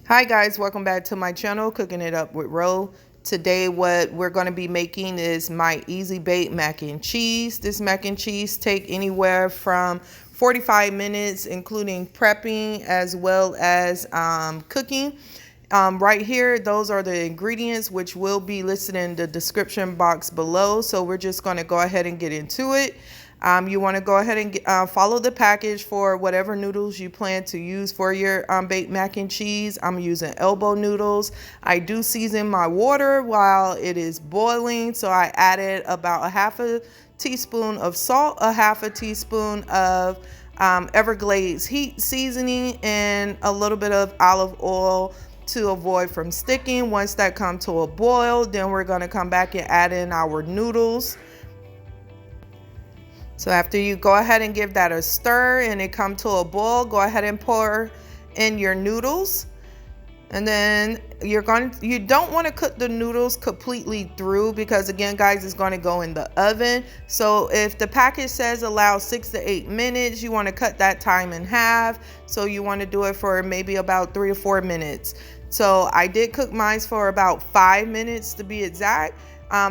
Hi guys, welcome back to my channel, Cooking It Up with Ro. Today what we're going to be making is my easy bake mac and cheese. This mac and cheese take anywhere from 45 minutes, including prepping as well as cooking. Right here, those are the ingredients which will be listed in the description box below. So we're just going to go ahead and get into it. You want to go ahead and follow the package for whatever noodles you plan to use for your baked mac and cheese. I'm using elbow noodles. I do season my water while it is boiling. So I added about a half a teaspoon of salt, a half a teaspoon of Everglades Heat seasoning, and a little bit of olive oil to avoid from sticking. Once that comes to a boil, then we're going to come back and add in our noodles. So after you go ahead and give that a stir and it come to a boil, go ahead and pour in your noodles. And then you don't want to cook the noodles completely through, because again guys, it's going to go in the oven. So if the package says allow 6 to 8 minutes, you want to cut that time in half. So you want to do it for maybe about 3 or 4 minutes. So I did cook mine for about 5 minutes to be exact,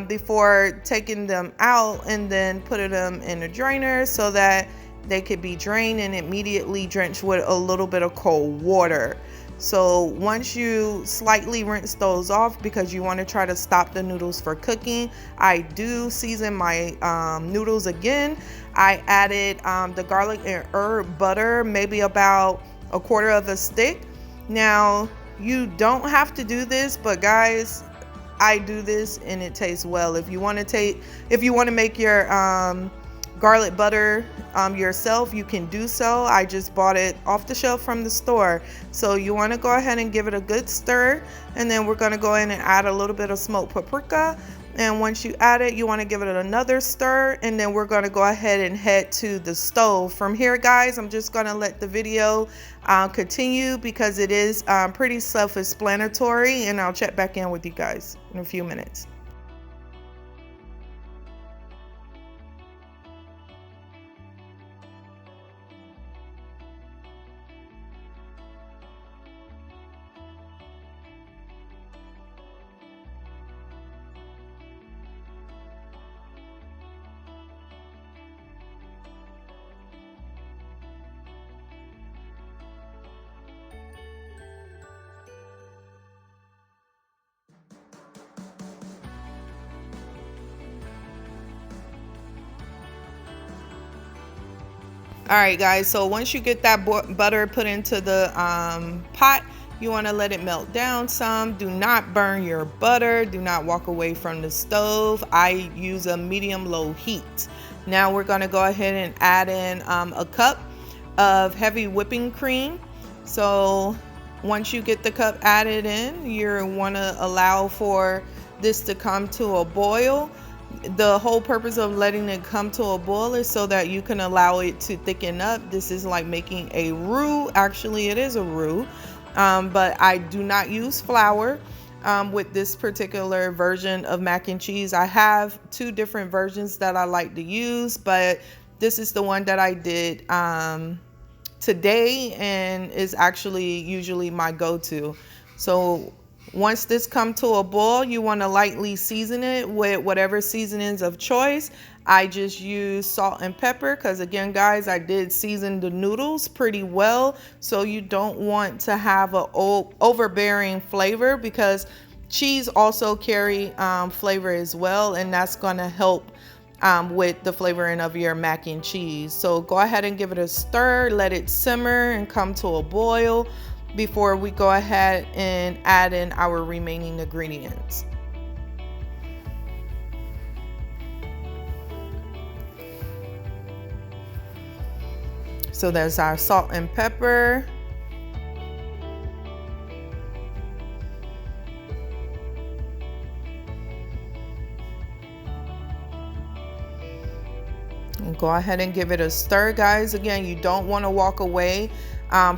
before taking them out and then putting them in a drainer so that they could be drained and immediately drenched with a little bit of cold water. So once you slightly rinse those off, because you want to try to stop the noodles for cooking, I do season my noodles again. I added the garlic and herb butter, maybe about a quarter of a stick. Now you don't have to do this, but guys, I do this and it tastes well. If you want to make your garlic butter yourself, you can do so. I just bought it off the shelf from the store. So you want to go ahead and give it a good stir, and then we're going to go in and add a little bit of smoked paprika. And once you add it, you want to give it another stir, and then we're going to go ahead and head to the stove. From here guys, I'm just going to let the video continue, because it is pretty self-explanatory, and I'll check back in with you guys in a few minutes. All right guys, so once you get that butter put into the pot, you want to let it melt down some. Do not burn your butter. Do not walk away from the stove. I use a medium-low heat. Now we're going to go ahead and add in a cup of heavy whipping cream. So once you get the cup added in, you want to allow for this to come to a boil. The whole purpose of letting it come to a boil is so that you can allow it to thicken up. This is like making a roux. Actually, it is a roux, but I do not use flour with this particular version of mac and cheese. I have 2 different versions that I like to use, but this is the one that I did today, and is actually usually my go-to. So once this comes to a boil, you want to lightly season it with whatever seasonings of choice. I just use salt and pepper, because again guys, I did season the noodles pretty well. So you don't want to have an overbearing flavor, because cheese also carry flavor as well, and that's going to help with the flavoring of your mac and cheese. So go ahead and give it a stir, let it simmer and come to a boil before we go ahead and add in our remaining ingredients. So there's our salt and pepper. And go ahead and give it a stir guys. Again, you don't want to walk away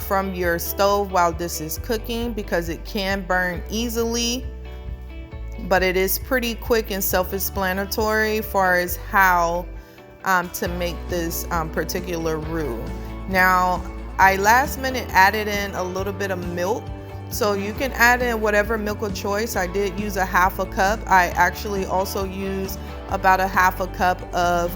from your stove while this is cooking, because it can burn easily, but it is pretty quick and self-explanatory as far as how to make this particular roux. Now I last minute added in a little bit of milk So you can add in whatever milk of choice. I did use a half a cup. I actually also use about a half a cup of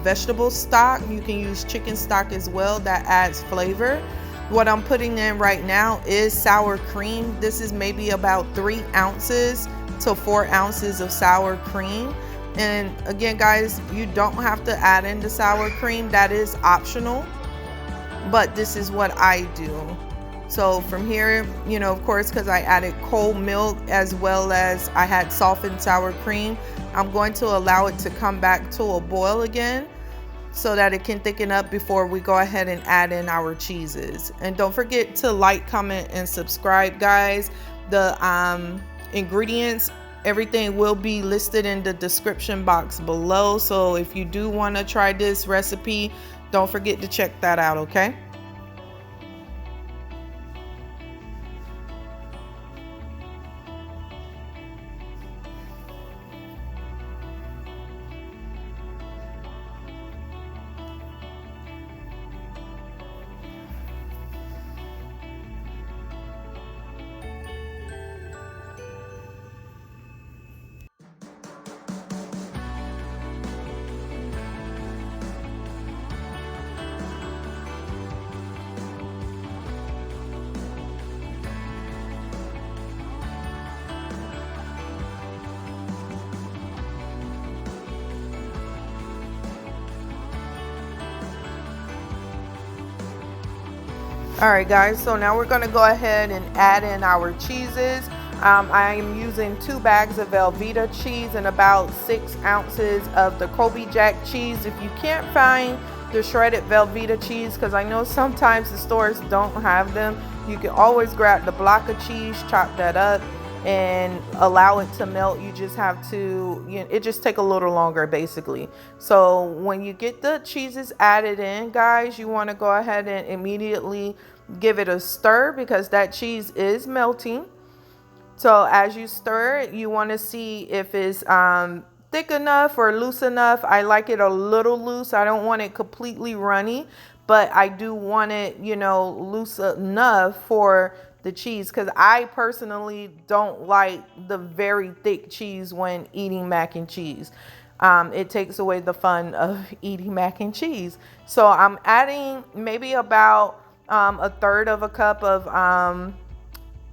vegetable stock. You can use chicken stock as well. That adds flavor. What I'm putting in right now is sour cream. This is maybe about 3 ounces to 4 ounces of sour cream. And again, guys, you don't have to add in the sour cream. That is optional. But this is what I do. So from here, you know, of course, because I added cold milk as well as I had softened sour cream, I'm going to allow it to come back to a boil again so that it can thicken up before we go ahead and add in our cheeses. And don't forget to like, comment, and subscribe, guys. The ingredients, everything will be listed in the description box below. So if you do want to try this recipe, don't forget to check that out, okay? All right, guys, so now we're going to go ahead and add in our cheeses. I am using 2 bags of Velveeta cheese and about 6 ounces of the Colby Jack cheese. If you can't find the shredded Velveeta cheese, because I know sometimes the stores don't have them, you can always grab the block of cheese, chop that up, and allow it to melt. You just have to, you know, it just take a little longer basically. So when you get the cheeses added in, guys, you want to go ahead and immediately give it a stir because that cheese is melting. So as you stir it, you want to see if it's thick enough or loose enough. I like it a little loose. I don't want it completely runny, but I do want it, you know, loose enough for the cheese, because I personally don't like the very thick cheese when eating mac and cheese. It takes away the fun of eating mac and cheese. So I'm adding maybe about a third of a cup of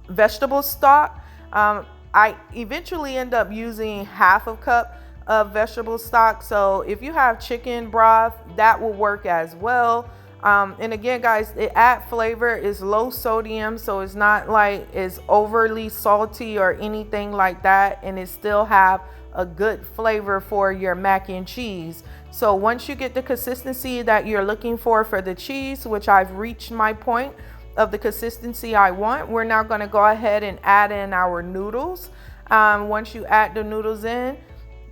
vegetable stock. I eventually end up using half a cup of vegetable stock. So if you have chicken broth, that will work as well. And again, guys, it add flavor. Is low sodium, so it's not like it's overly salty or anything like that, and it still have a good flavor for your mac and cheese. So once you get the consistency that you're looking for the cheese, which I've reached my point of the consistency I want, we're now going to go ahead and add in our noodles. Once you add the noodles in,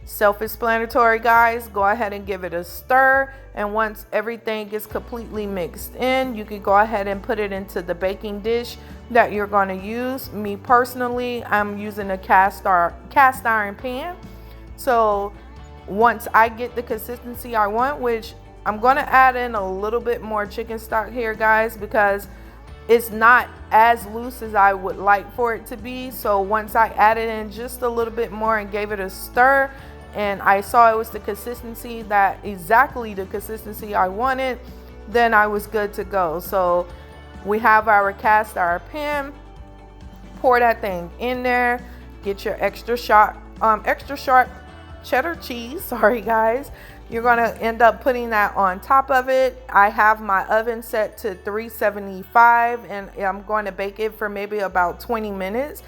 self-explanatory, guys, go ahead and give it a stir, and once everything is completely mixed in, you can go ahead and put it into the baking dish that you're going to use. Me personally, I'm using a cast iron pan. So once I get the consistency I want, which I'm going to add in a little bit more chicken stock here, guys, because it's not as loose as I would like for it to be. So once I added in just a little bit more and gave it a stir, and I saw it was the consistency exactly the consistency I wanted, then I was good to go. So we have our cast iron pan. Pour that thing in there. Get your extra sharp cheddar cheese. Sorry, guys. You're going to end up putting that on top of it. I have my oven set to 375, and I'm going to bake it for maybe about 20 minutes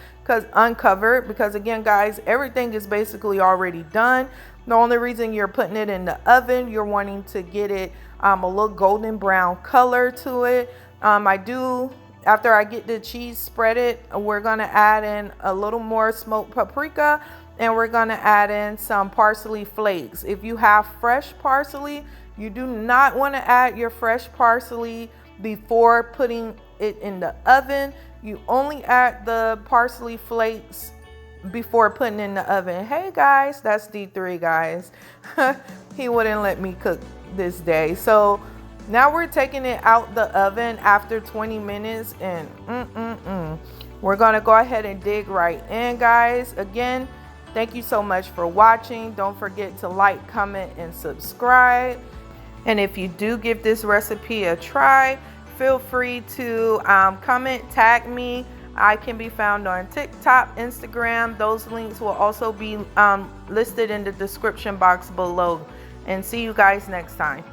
uncovered, because again, guys, everything is basically already done. The only reason you're putting it in the oven, you're wanting to get it a little golden brown color to it. After I get the cheese spreaded, we're going to add in a little more smoked paprika, and we're going to add in some parsley flakes. If you have fresh parsley, you do not want to add your fresh parsley before putting it in the oven. You only add the parsley flakes before putting in the oven. Hey guys, that's D3, guys. He wouldn't let me cook this day. So now we're taking it out the oven after 20 minutes, and We're gonna go ahead and dig right in, guys. Again, thank you so much for watching. Don't forget to like, comment, and subscribe. And if you do give this recipe a try, feel free to comment, tag me. I can be found on TikTok, Instagram. Those links will also be listed in the description box below. And see you guys next time.